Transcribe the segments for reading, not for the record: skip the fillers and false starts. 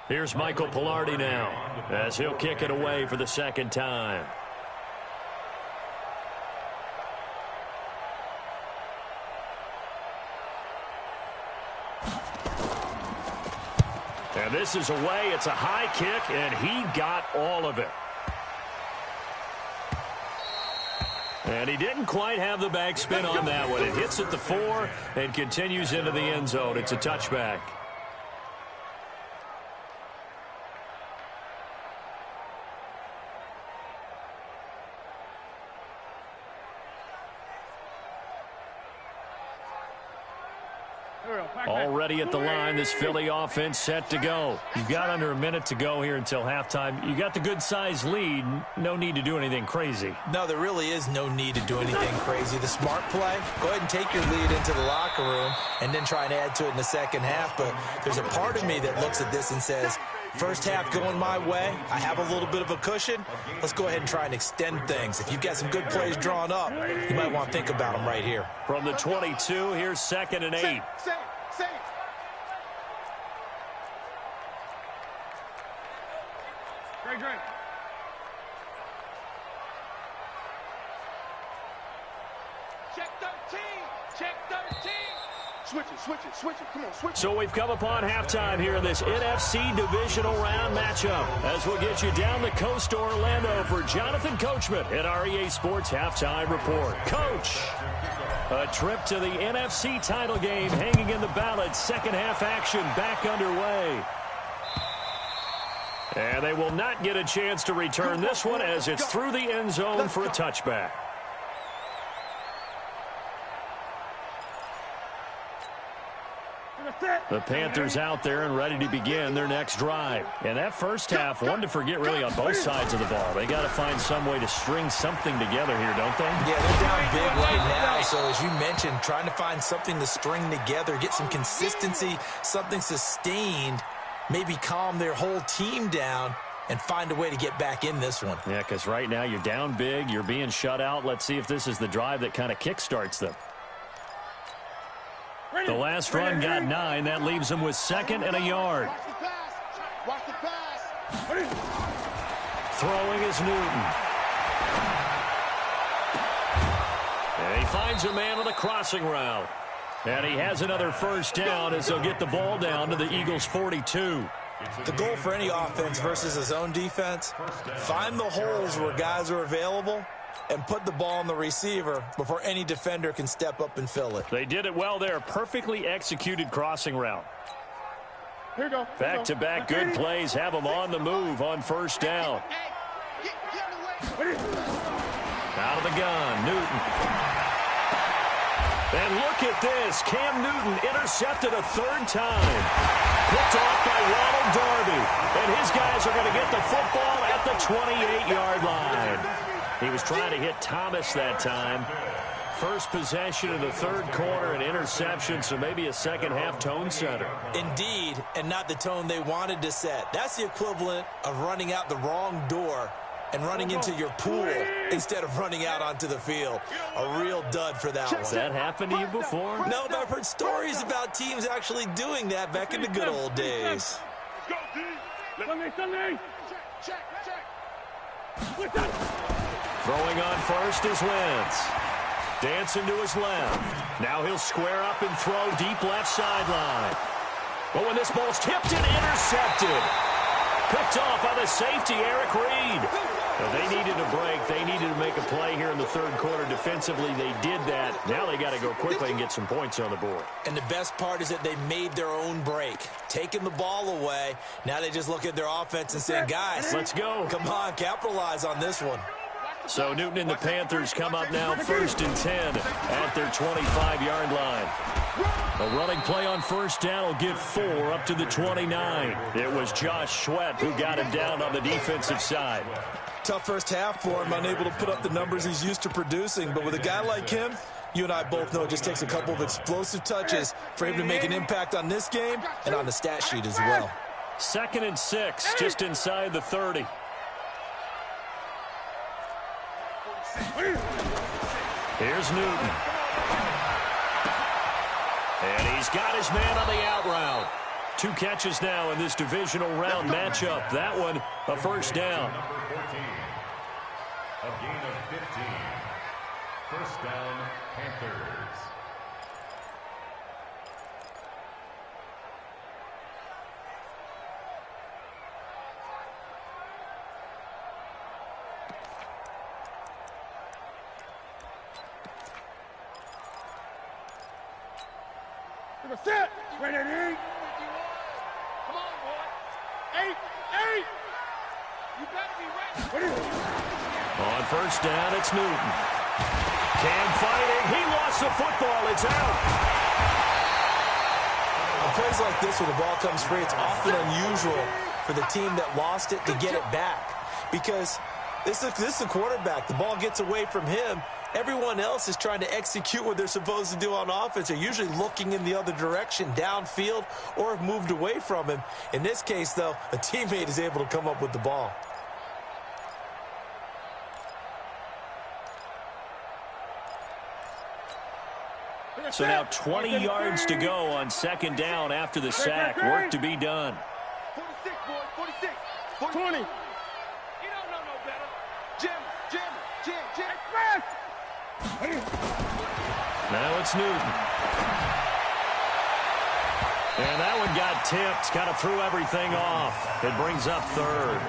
Here's Michael Pilardi now as he'll kick it away for the second time. And this is away. It's a high kick, and he got all of it. And he didn't quite have the backspin on that one. It hits at the 4 and continues into the end zone. It's a touchback. Already at the line, this Philly offense set to go. You've got under a minute to go here until halftime. You got the good-sized lead. No need to do anything crazy. No, there really is no need to do anything crazy. The smart play, go ahead and take your lead into the locker room and then try and add to it in the second half. But there's a part of me that looks at this and says, first half going my way, I have a little bit of a cushion. Let's go ahead and try and extend things. If you've got some good plays drawn up, you might want to think about them right here. From the 22, here's 2nd and 8. Great. Check 13. Check 13. Switch it. Come on, switch it. So we've come upon halftime here in this NFC divisional round matchup as we'll get you down the coast to Orlando for Jonathan Coachman at our EA Sports Halftime Report. Coach, a trip to the NFC title game hanging in the balance. Second half action back underway. And they will not get a chance to return this one as it's through the end zone for a touchback. The Panthers out there and ready to begin their next drive. And that first half, one to forget really on both sides of the ball. They got to find some way to string something together here, don't they? Yeah, they're down big right now. So as you mentioned, trying to find something to string together, get some consistency, something sustained, maybe calm their whole team down and find a way to get back in this one. Yeah, because right now you're down big, you're being shut out. Let's see if this is the drive that kind of kickstarts them. The last run got 9. That leaves them with 2nd and a yard. Watch the pass. Throwing is Newton. And he finds a man on the crossing route. And he has another first down as they'll get the ball down to the Eagles' 42. The goal for any offense versus a zone defense, find the holes where guys are available and put the ball on the receiver before any defender can step up and fill it. They did it well there. Perfectly executed crossing route. Here you go. Back-to-back good plays have them on the move on first down. Out of the gun, Newton. And look at this. Cam Newton intercepted a 3rd time. Picked off by Ronald Darby. And his guys are going to get the football at the 28-yard line. He was trying to hit Thomas that time. First possession of the 3rd quarter, an interception, so maybe a second-half tone setter. Indeed, and not the tone they wanted to set. That's the equivalent of running out the wrong door and running into your pool instead of running out onto the field. A real dud for that one. Has that happened to you before? No, but I've heard stories about teams actually doing that back in the good old days. Throwing on first is Wentz. Dancing to his left. Now he'll square up and throw deep left sideline. But when this ball's tipped and intercepted. Picked off by the safety, Eric Reed. Well, they needed a break. They needed to make a play here in the 3rd quarter. Defensively, they did that. Now they got to go quickly and get some points on the board. And the best part is that they made their own break. Taking the ball away. Now they just look at their offense and say, guys, let's go. Come on, capitalize on this one. So Newton and the Panthers come up now 1st and 10 at their 25-yard line. A running play on first down will get 4 up to the 29. It was Josh Sweat who got him down on the defensive side. Tough first half for him, unable to put up the numbers he's used to producing. But with a guy like him, you and I both know it just takes a couple of explosive touches for him to make an impact on this game and on the stat sheet as well. 2nd and 6, just inside the 30. Here's Newton. And he's got his man on the out route. 2 catches now in this divisional round matchup. That one, a first down. Number 14, a gain of 15. First down, Panthers. Set. Ready, 8. Come on, boy. 8. You better be ready. On first down, it's Newton. Cam fighting. He lost the football. It's out. On plays like this where the ball comes free, it's often unusual for the team that lost it to get it back. Because this is the quarterback. The ball gets away from him. Everyone else is trying to execute what they're supposed to do on offense. They're usually looking in the other direction, downfield, or have moved away from him. In this case, though, a teammate is able to come up with the ball. So now 20 yards to go on second down after the sack. Work to be done. 46, boy. 46. 20. You don't know no better. Jim. Express. Now it's Newton. And that one got tipped. Kind of threw everything off. It brings up third.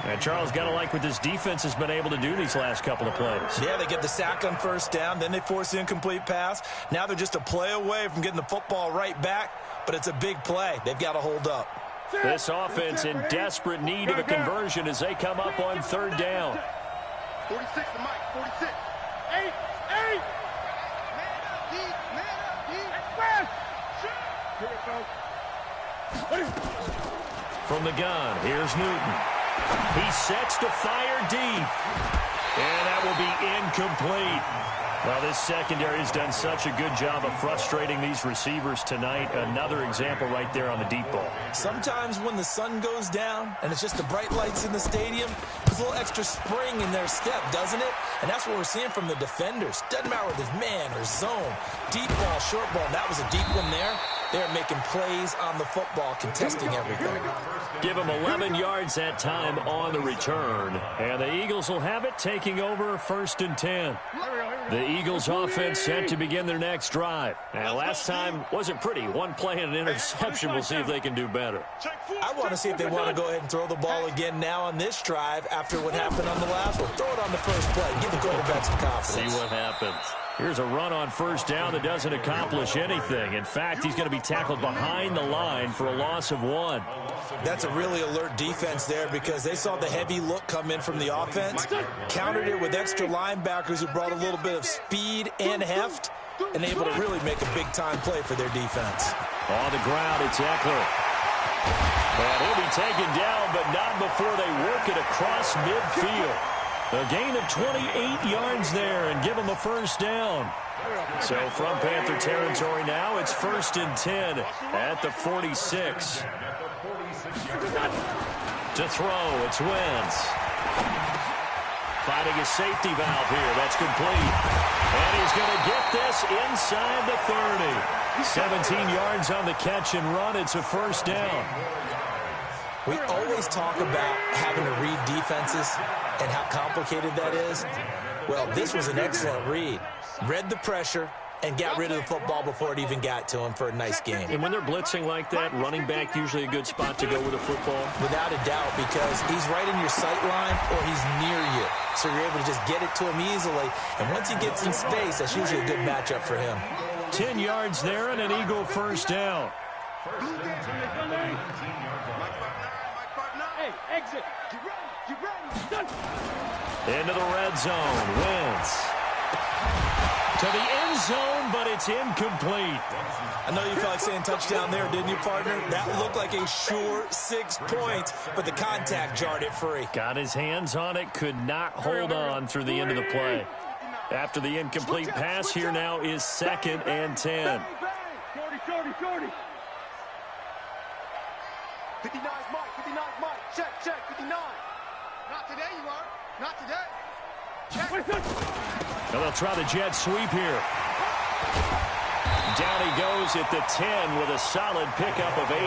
And Charles, got to like what this defense has been able to do these last couple of plays. Yeah, they get the sack on first down, then they force the incomplete pass. Now they're just a play away from getting the football right back, but it's a big play. They've got to hold up. This offense in desperate need of a conversion as they come up on third down. 46 to Mike. 46. 8. Man up, D. Express. Here it goes. From the gun, here's Newton. He sets to fire deep. And that will be incomplete. Well, this secondary has done such a good job of frustrating these receivers tonight. Another example right there on the deep ball. Sometimes when the sun goes down and it's just the bright lights in the stadium, there's a little extra spring in their step, doesn't it? And that's what we're seeing from the defenders. Doesn't matter whether it's man or zone, deep ball, short ball. And that was a deep one there. They're making plays on the football, contesting everything. Give them 11 yards that time on the return. And the Eagles will have it, taking over first and 10. The Eagles offense set to begin their next drive. And last time wasn't pretty. One play and an interception. We'll see if they can do better. I want to see if they want to go ahead and throw the ball again now on this drive after what happened on the last one. Throw it on the first play. Give the quarterback some confidence. See what happens. Here's a run on first down that doesn't accomplish anything. In fact, he's going to be tackled behind the line for a loss of 1. That's a really alert defense there because they saw the heavy look come in from the offense, countered it with extra linebackers who brought a little bit of speed and heft, and able to really make a big-time play for their defense. On the ground, it's Eckler. And he'll be taken down, but not before they work it across midfield. A gain of 28 yards there and give them a first down. So from Panther territory now, it's first and 10 at the 46. To throw, it's Wentz. Finding a safety valve here. That's complete. And he's going to get this inside the 30. 17 yards on the catch and run. It's a first down. We always talk about having to read defenses and how complicated that is. Well, this was an excellent read. Read the pressure and got rid of the football before it even got to him for a nice game. And when they're blitzing like that, running back usually a good spot to go with the football? Without a doubt, because he's right in your sight line or he's near you. So you're able to just get it to him easily. And once he gets in space, that's usually a good matchup for him. 10 yards there and an Eagle first down. Hey, exit. Get ready. Done. Into the red zone. Wentz. To the end zone, but it's incomplete. I know you felt like saying touchdown there, didn't you, partner? That looked like a sure 6 points, but the contact jarred it free. Got his hands on it, could not hold on through the end of the play. After the incomplete pass, here now is second and 10. 40. 59 Mike. Check, 59. Not today, you are. Not today. Check. Well, they'll try the jet sweep here. Down he goes at the 10 with a solid pickup of 8.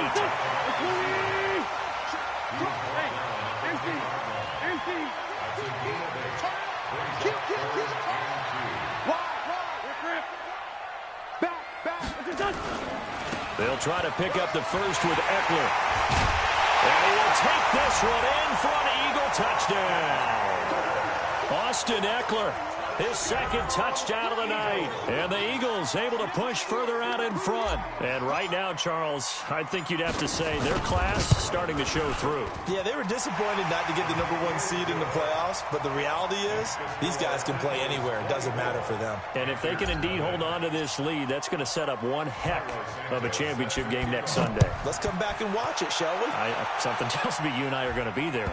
They'll try to pick up the first with Eckler. And he will take this one in for an Eagle touchdown. Austin Eckler, his second touchdown of the night. And the Eagles able to push further out in front. And right now, Charles, I think you'd have to say their class starting to show through. Yeah, they were disappointed not to get the #1 seed in the playoffs. But the reality is these guys can play anywhere. It doesn't matter for them. And if they can indeed hold on to this lead, that's going to set up one heck of a championship game next Sunday. Let's come back and watch it, shall we? Something tells me you and I are going to be there.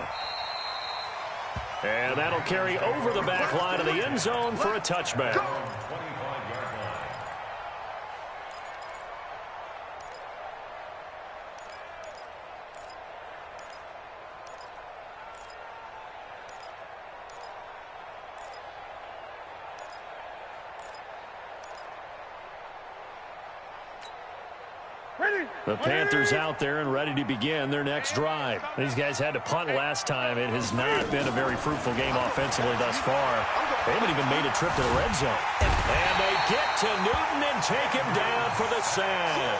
And that'll carry over the back line of the end zone for a touchback. The Panthers out there and ready to begin their next drive. These guys had to punt last time. It has not been a very fruitful game offensively thus far. They haven't even made a trip to the red zone. And they get to Newton and take him down for the sack.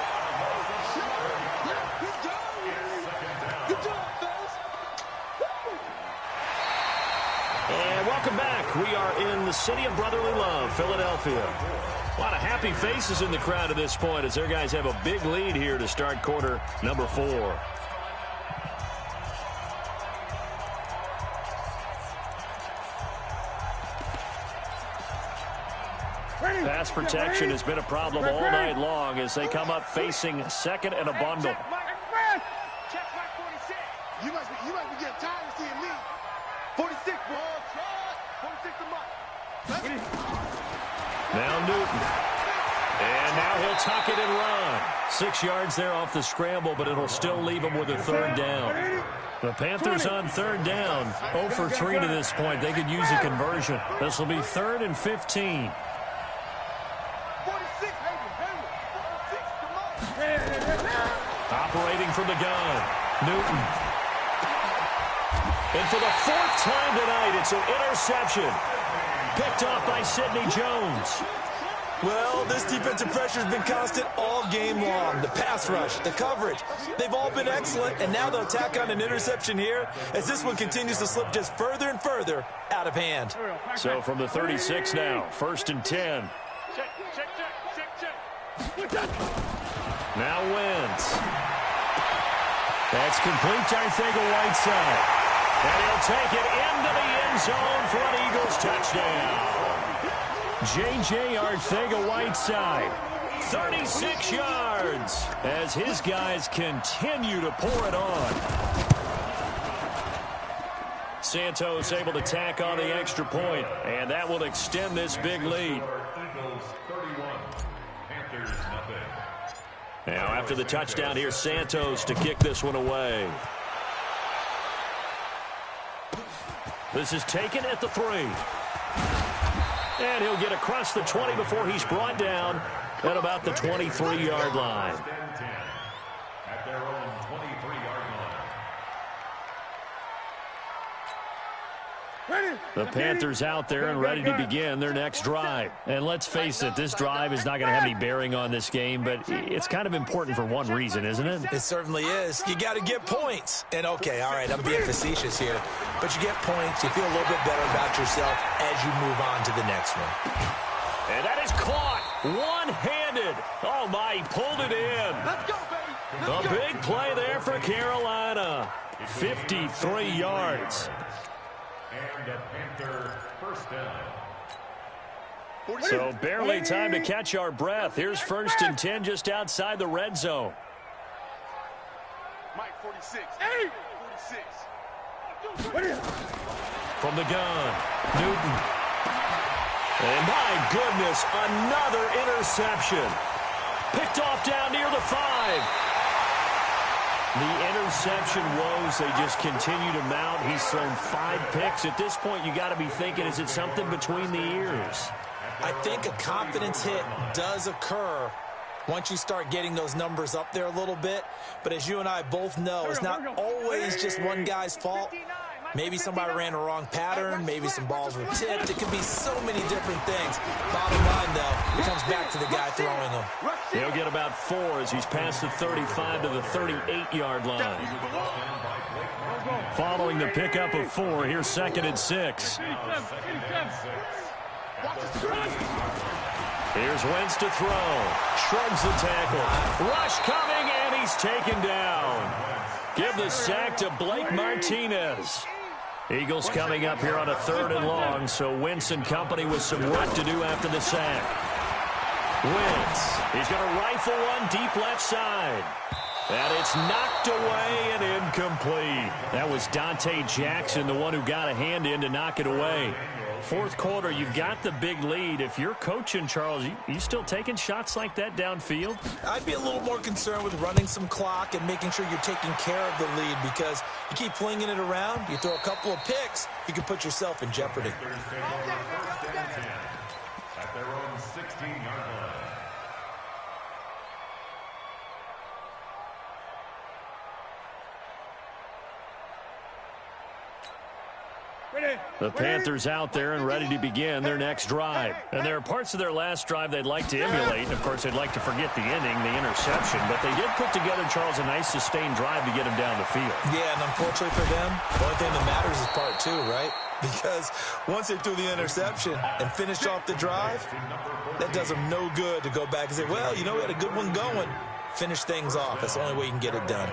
And welcome back. We are in the city of brotherly love, Philadelphia. A lot of happy faces in the crowd at this point as their guys have a big lead here to start quarter number 4. Pass protection has been a problem all night long as they come up facing second and a bundle. Check my 46. You must be getting tired of seeing me. 46, ball. 46 a month. Now Newton. And now he'll tuck it and run. 6 yards there off the scramble, but it'll still leave him with a third down. The Panthers on third down. 0 for 3 to this point. They could use a conversion. This will be 3rd and 15. 46, Operating from the gun. Newton. And for the 4th time tonight, it's an interception. Picked off by Sidney Jones. Well, this defensive pressure has been constant all game long. The pass rush, the coverage, they've all been excellent, and now they'll tack on an interception here as this one continues to slip just further and further out of hand. So from the 36 now, 1st and 10. Now Wentz. That's complete to Arcega-Whiteside. And he'll take it into the end zone for an Eagles touchdown. J.J. Arcega-Whiteside, 36 yards, as his guys continue to pour it on. Santos able to tack on the extra point, and that will extend this big lead. Eagles 31, Panthers nothing. Now after the touchdown, here's Santos to kick this one away. This is taken at the 3. And he'll get across the 20 before he's brought down at about the 23-yard line. At their own 23-yard line. The Panthers out there and ready to begin their next drive. And let's face it, this drive is not going to have any bearing on this game, but it's kind of important for one reason, isn't it? It certainly is. You got to get points. And, okay, all right, I'm being facetious here. But you get points, you feel a little bit better about yourself as you move on to the next one. And that is caught one-handed. Oh, my, he pulled it in. Let's go, baby. A big play there for Carolina. 53 yards. And a Panther first down. So barely time to catch our breath. Here's 1st and 10 just outside the red zone. Mike, 46. 46. From the gun, Newton. And my goodness, another interception. Picked off down near the 5. The interception woes, they just continue to mount. He's thrown 5 picks. At this point, you got to be thinking, is it something between the ears? I think a confidence hit does occur once you start getting those numbers up there a little bit. But as you and I both know, it's not always just one guy's fault. Maybe somebody ran a wrong pattern. Maybe some balls were tipped. It could be so many different things. Bottom line, though, it comes back to the guy throwing them. He'll get about 4 as he's past the 35 to the 38-yard line. Following the pickup of 4, here's 2nd and 6. Here's Wentz to throw. Shrugs the tackle. Rush coming, and he's taken down. Give the sack to Blake Martinez. Eagles coming up here on a 3rd and long, so Wentz and company with some work to do after the sack. Wentz, he's going to rifle one deep left side. And it's knocked away and incomplete. That was Dante Jackson, the one who got a hand in to knock it away. 4th quarter, you've got the big lead. If you're coaching, Charles, you still taking shots like that downfield? I'd be a little more concerned with running some clock and making sure you're taking care of the lead, because you keep flinging it around, you throw a couple of picks, you can put yourself in jeopardy. At their own 16-yard line. The Panthers out there and ready to begin their next drive. And there are parts of their last drive they'd like to emulate. Of course, they'd like to forget the inning, the interception. But they did put together, Charles, a nice sustained drive to get them down the field. Yeah, and unfortunately for them, the only thing that matters is part 2, right? Because once they threw the interception and finished off the drive, that does them no good to go back and say, well, you know, we had a good one going. Finish things off. That's the only way you can get it done.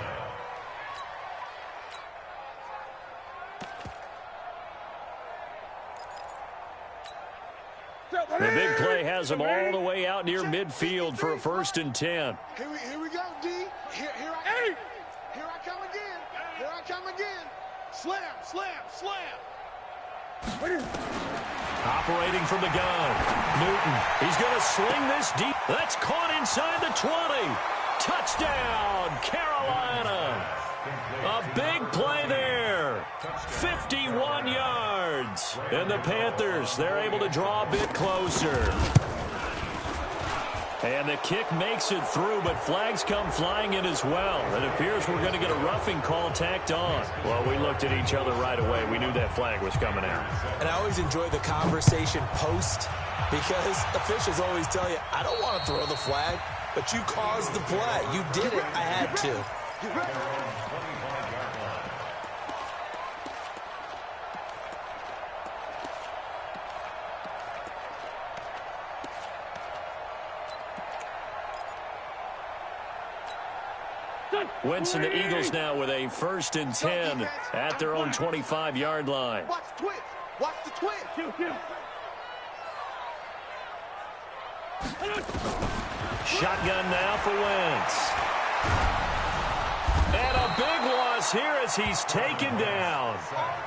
The big play has them all the way out near midfield for a 1st and 10. Here we go, D. Here I come again. Here I come again. Slam, slam, slam. Operating from the gun. Newton. He's going to sling this deep. That's caught inside the 20. Touchdown, Carolina. A big play there. 51 yards. And the Panthers, they're able to draw a bit closer. And the kick makes it through, but flags come flying in as well. It appears we're going to get a roughing call tacked on. Well, we looked at each other right away. We knew that flag was coming out. And I always enjoy the conversation post, because officials always tell you, I don't want to throw the flag, but you caused the play. You did it. I had to. Wentz and the Eagles now with a 1st and 10 at their own 25-yard line. Watch the twist. Watch the twist. Shotgun now for Wentz. And a big loss here as he's taken down.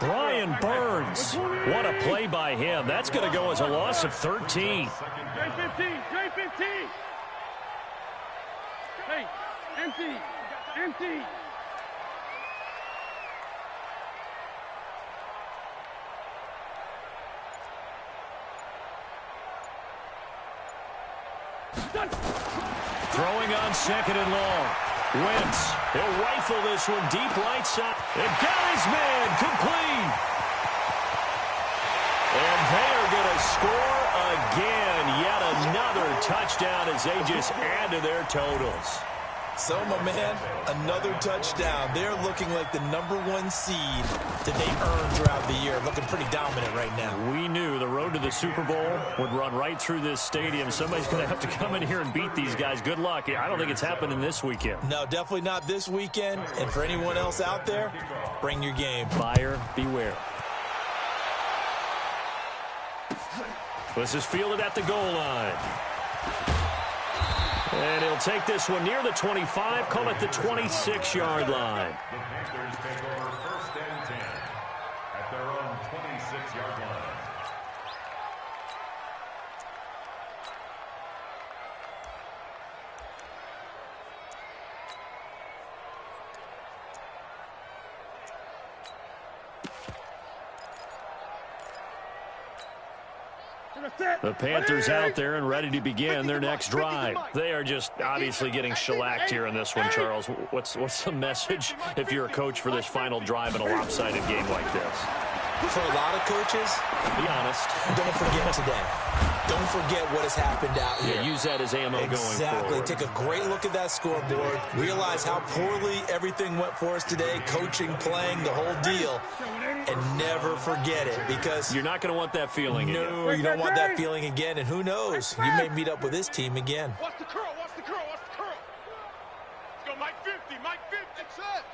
Brian Burns. What a play by him. That's going to go as a loss of 13. Straight 15. Hey, empty. Throwing on 2nd and long. Wentz, he'll rifle this one deep right side. And got his man complete. And they are going to score again. Yet another touchdown as they just add to their totals. So, my man, another touchdown. They're looking like the #1 seed that they earned throughout the year. Looking pretty dominant right now. We knew the road to the Super Bowl would run right through this stadium. Somebody's going to have to come in here and beat these guys. Good luck. I don't think it's happening this weekend. No, definitely not this weekend. And for anyone else out there, bring your game. Buyer beware. This is fielded at the goal line. And he'll take this one near the 25, call it the 26-yard line. The Panthers take over 1st and 10 at their own 26-yard line. The Panthers out there and ready to begin their next drive. They are just obviously getting shellacked here in this one, Charles. What's the message if you're a coach for this final drive in a lopsided game like this? For a lot of coaches, be honest, don't forget today. Don't forget what has happened out here. Yeah, use that as ammo going forward. Exactly. Take a great look at that scoreboard. Realize how poorly everything went for us today, coaching, playing, the whole deal. And never forget it, because you're not going to want that feeling again. No, you don't want that feeling again, and who knows? You may meet up with this team again. Watch the curl, watch the curl, watch the curl. Let's go, Mike 50, Mike 50. That's it.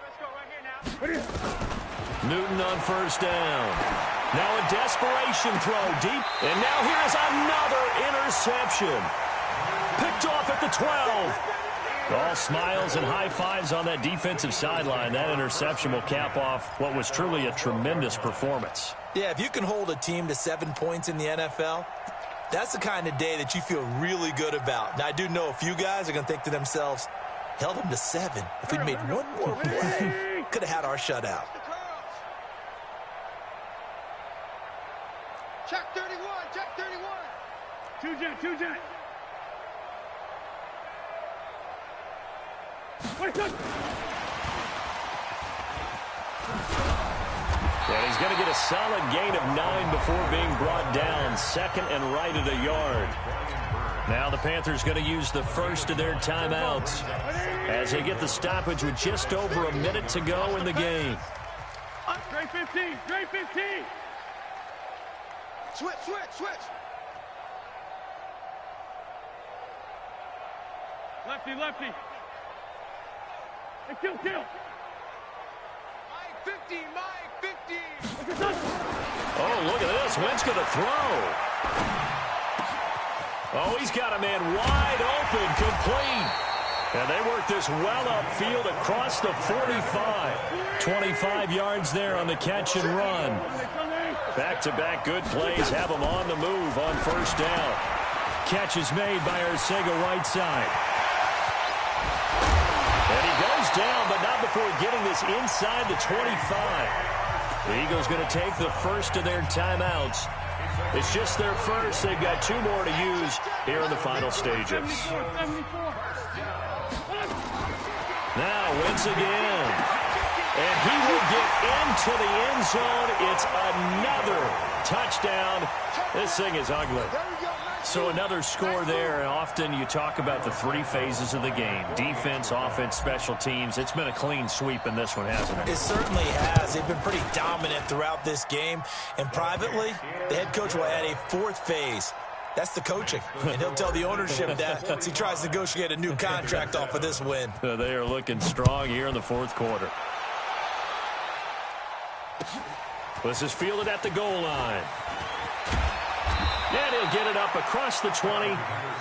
Let's go right here now. Newton on first down. Now a desperation throw deep. And now here is another interception. Picked off at the 12. All smiles and high fives on that defensive sideline. That interception will cap off what was truly a tremendous performance. Yeah, if you can hold a team to 7 points in the NFL, that's the kind of day that you feel really good about. Now, I do know a few guys are going to think to themselves, held them to 7. If we'd made one more play, could have had our shutout. Check 31, check 31. Two jet. Wait up. And he's going to get a solid gain of 9 before being brought down. Second and right at a yard. Now the Panthers going to use the first of their timeouts as they get the stoppage with just over a minute to go in the game. Straight 15, straight 15. Switch. Lefty. Hey, kill. Mike 50. Oh, look at this. Wentz going to throw. Oh, he's got a man wide open, complete. And they work this well upfield across the 45. 25 yards there on the catch and run. Back-to-back good plays have them on the move on first down. Catch is made by Arcega-Whiteside. And he goes down, but not before getting this inside the 25. The Eagles going to take the first of their timeouts. It's just their first. They've got 2 more to use here in the final stages. Now Wentz again. And he will get into the end zone. It's another touchdown. This thing is ugly. So another score there. And often you talk about the 3 phases of the game. Defense, offense, special teams. It's been a clean sweep in this one, hasn't it? It certainly has. They've been pretty dominant throughout this game. And privately, the head coach will add a 4th phase. That's the coaching. And he'll tell the ownership that as he tries to negotiate a new contract off of this win. They are looking strong here in the 4th quarter. This is fielded at the goal line. And he'll get it up across the 20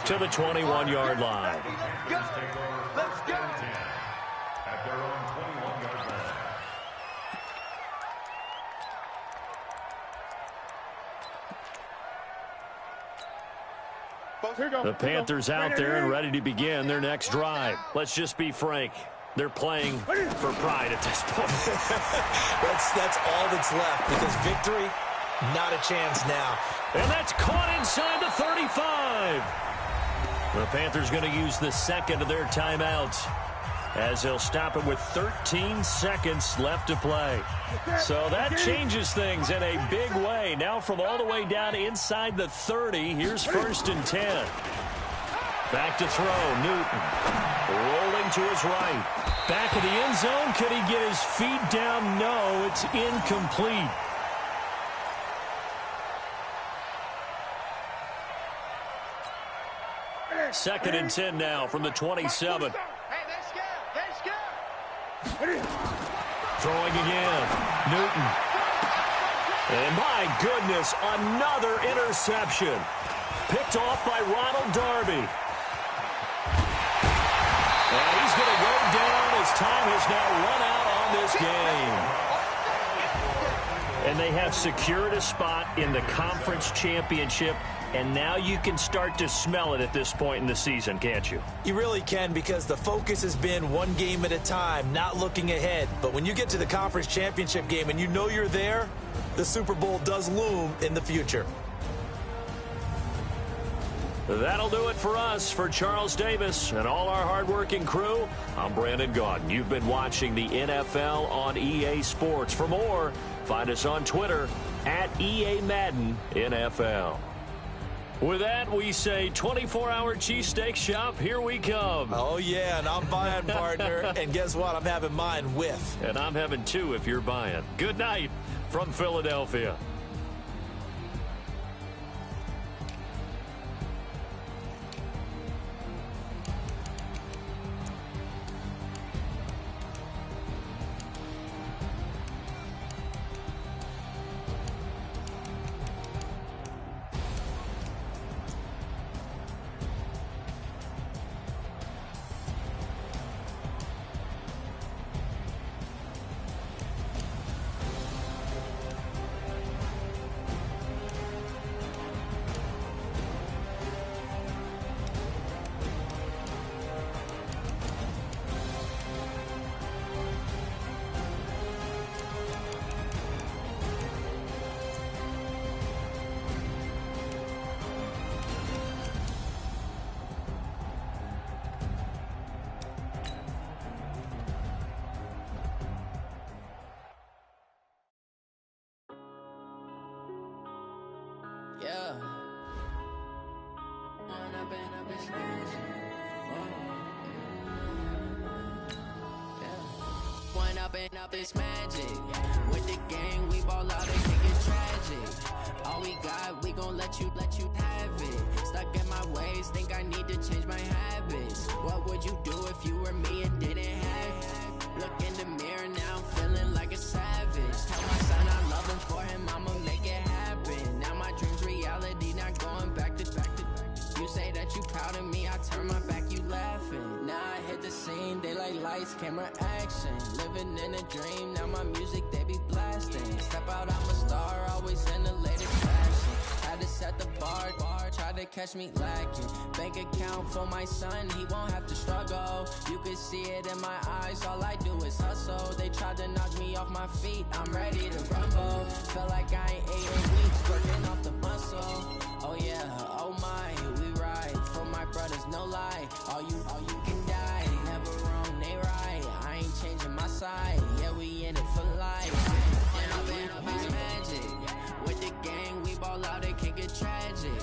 to the 21-yard line. Let's go. At their own 21-yard line. The Panthers out there and ready to begin their next drive. Let's just be frank. They're playing for pride at this point. That's all that's left, because victory, not a chance now. And that's caught inside the 35. The Panthers going to use the second of their timeouts as they'll stop it with 13 seconds left to play. So that changes things in a big way. Now from all the way down inside the 30, here's 1st and 10. Back to throw, Newton. Rolling to his right. Back of the end zone. Could he get his feet down? No, it's incomplete. Second and 10 now from the 27. Hey, they scared. Throwing again. Newton. And my goodness, another interception. Picked off by Ronald Darby. And he's going to go down as time has now run out on this game. And they have secured a spot in the conference championship. And now you can start to smell it at this point in the season, can't you? You really can, because the focus has been one game at a time, not looking ahead. But when you get to the conference championship game and you know you're there, the Super Bowl does loom in the future. That'll do it for us. For Charles Davis and all our hardworking crew, I'm Brandon Gaudin. You've been watching the NFL on EA Sports. For more, find us on Twitter at EA Madden NFL. With that, we say 24-hour cheesesteak shop, here we come. Oh, yeah, and I'm buying, partner. And guess what? I'm having mine with. And I'm having two if you're buying. Good night from Philadelphia. Yeah. One up and up is magic. With the gang, we ball out and think it's tragic. All we got, we gon' let you have it. Stuck in my ways, think I need to change my habits. What would you do if you were me and didn't have it? Look in the mirror now, I'm feeling like a savage. Tell my son I love him, for him I'ma make it happen. Now my dream's reality, not going back to. You say that you proud of me, I turn my back, you laughing. Now I hit the scene, daylight lights, camera action. Living in a dream, now my music they be blasting. Step out, I'm a star, always in the latest fashion. Had to set the bar, tried to catch me lacking. Bank account for my son, he won't have to struggle. You can see it in my eyes, all I do is hustle. They tried to knock me off my feet, I'm ready to rumble. Feel like I ain't ate in weeks, working off the muscle. Oh yeah, oh my, we ride for my brothers, no lie. All you can die, never wrong, they right. I ain't changing my side, yeah, we in it for life. And I've been magic. With the gang, we ball out, it can get tragic.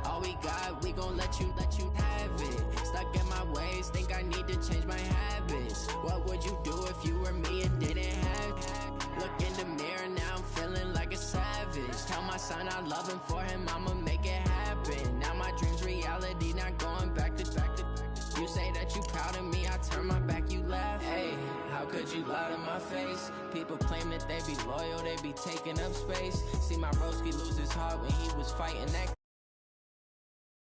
All we got, we gon' let you have it. Stuck in my ways, think I need to change my habits. What would you do if you were me and didn't have it? Look in the mirror, now I'm feeling like a savage. Tell my son I love him, for him I'ma make it happen. Now my dream's reality, not going back to. You say that you proud of me, I turn my back, you laugh. Hey, how could you lie to my face? People claim that they be loyal, they be taking up space. See my broski lose his heart when he was fighting that.